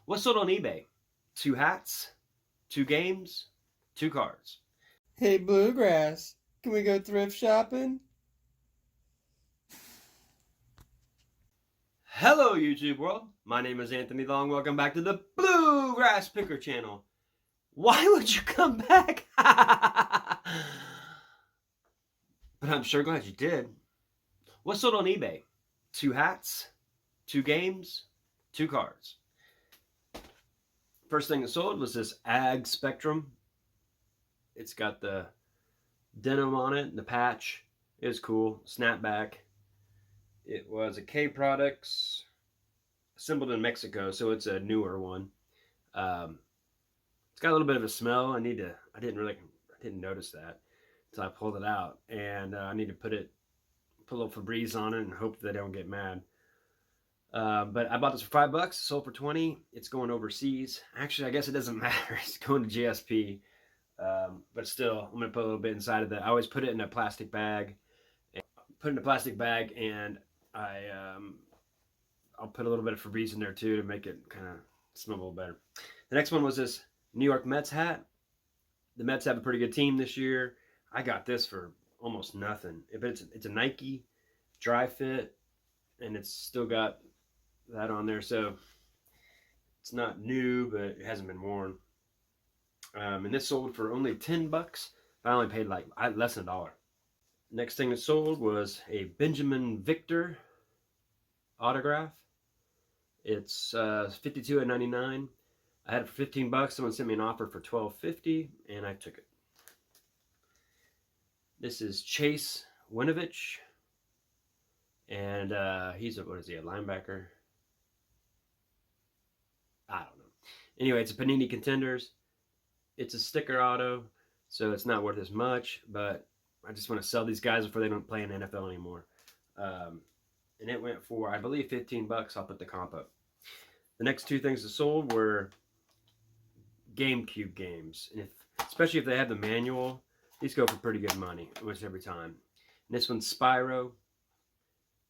What's sold on eBay? 2 hats, 2 games, 2 cards. Hey, Bluegrass, can we go thrift shopping? Hello, YouTube world. My name is Anthony Long. Welcome back to the Bluegrass Picker channel. Why would you come back? But I'm sure glad you did. What's sold on eBay? 2 hats, 2 games, 2 cards. First thing that sold was this Ag Spectrum. It's got the denim on it, the patch. It was cool. Snapback. It was a K Products, assembled in Mexico, so it's a newer one. It's got a little bit of a smell. I didn't notice that until I pulled it out, and I need to put a little Febreze on it and hope they don't get mad. But I bought this for $5. Sold for 20. It's going overseas. Actually, I guess it doesn't matter. It's going to GSP. But still, I'm gonna put a little bit inside of that. I always put it in a plastic bag. And I'll put a little bit of Febreze in there too to make it kind of smell a little better. The next one was this New York Mets hat. The Mets have a pretty good team this year. I got this for almost nothing. But it's a Nike dry fit, and it's still got that on there, so it's not new, but it hasn't been worn. And this sold for only $10. I only paid like less than $1. Next thing that sold was a Benjamin Victor autograph. It's $52.99. I had it for $15. Someone sent me an offer for $12.50, and I took it. This is Chase Winovich, and he's a linebacker? I don't know. Anyway, it's a Panini Contenders. It's a sticker auto, so it's not worth as much, but I just want to sell these guys before they don't play in the NFL anymore. And it went for, I believe, $15. I'll put the comp up. The next two things that sold were GameCube games. And especially if they have the manual, these go for pretty good money almost every time. And this one's Spyro.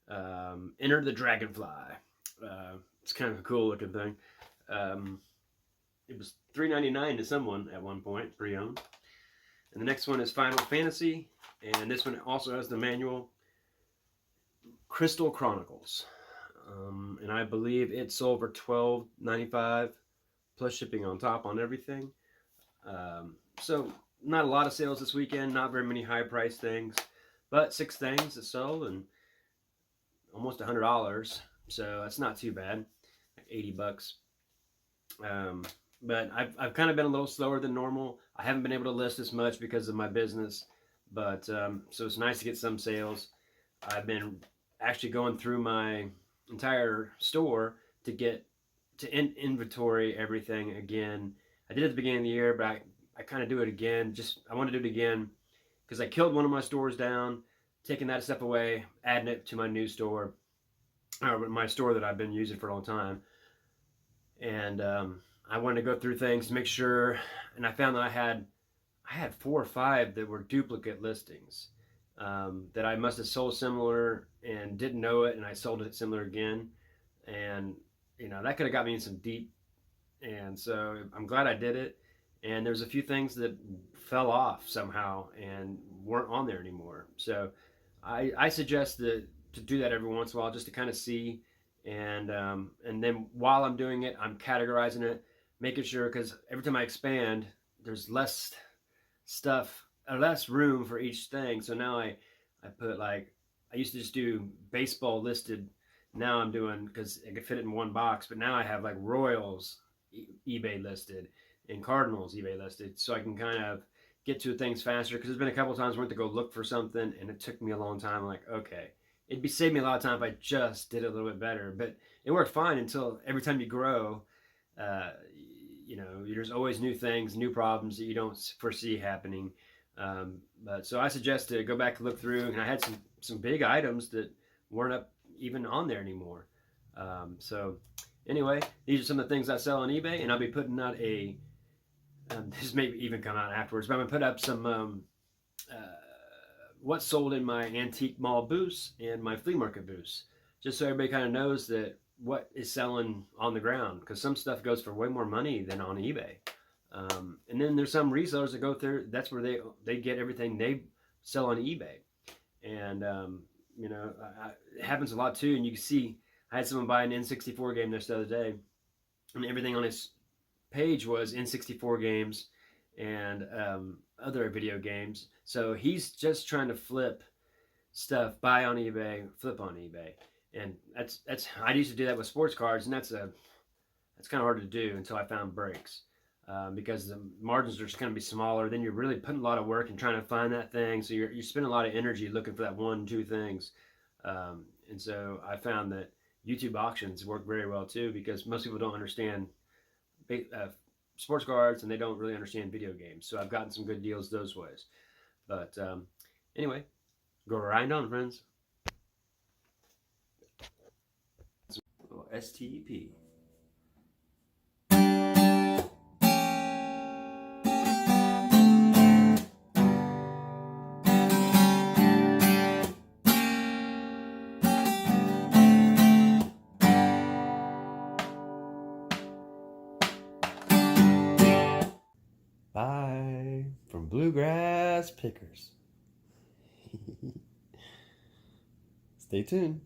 Enter the Dragonfly. It's kind of a cool looking thing. It was $3.99 to someone at one point, pre-owned. And the next one is Final Fantasy, and this one also has the manual. Crystal Chronicles, and I believe it sold for $12.95 plus shipping on top on everything. So not a lot of sales this weekend, not very many high price things, but 6 things to sell and almost $100. So that's not too bad, like $80. But I've kind of been a little slower than normal. I haven't been able to list as much because of my business, but so it's nice to get some sales. I've been actually going through my entire store to get to inventory everything again. I did it at the beginning of the year, but I kind of do it again. I want to do it again because I killed one of my stores down, taking that stuff away, adding it to my new store, or my store that I've been using for a long time. And I wanted to go through things to make sure, and I found that I had 4 or 5 that were duplicate listings that I must have sold similar and didn't know it, and I sold it similar again, and that could have got me in some deep. And so I'm glad I did it. And there's a few things that fell off somehow and weren't on there anymore. So I suggest to do that every once in a while just to kind of see. And then while I'm doing it, I'm categorizing it, making sure, because every time I expand, there's less stuff, less room for each thing. So now I put, like, I used to just do baseball listed. Now I'm doing, because I could fit it in one box, but now I have like Royals eBay listed and Cardinals eBay listed, so I can kind of get to things faster. Because there's been a couple times I went to go look for something and it took me a long time. I'm like, okay, it'd be saved me a lot of time if I just did it a little bit better. But it worked fine until every time you grow, there's always new things, new problems that you don't foresee happening. But so I suggest to go back and look through, and I had some big items that weren't up even on there anymore. So anyway, these are some of the things I sell on eBay, and I'll be putting out this may even come out afterwards, but I'm gonna put up some what's sold in my antique mall booths and my flea market booths, just so everybody kind of knows that what is selling on the ground, because some stuff goes for way more money than on eBay. And then there's some resellers that go through. That's where they get everything they sell on eBay, and it happens a lot too. And you can see, I had someone buy an N64 game this the other day, and everything on his page was N64 games and other video games. So he's just trying to flip stuff, buy on eBay, flip on eBay, and that's I used to do that with sports cards, and that's kind of hard to do until I found Breaks. Because the margins are just going to be smaller. Then you're really putting a lot of work and trying to find that thing. So you're spending a lot of energy looking for that 1-2 things. And so I found that YouTube auctions work very well too, because most people don't understand sports cards, and they don't really understand video games. So I've gotten some good deals those ways. But anyway, go grind on, friends. STP. Bye from Bluegrass Pickers. Stay tuned.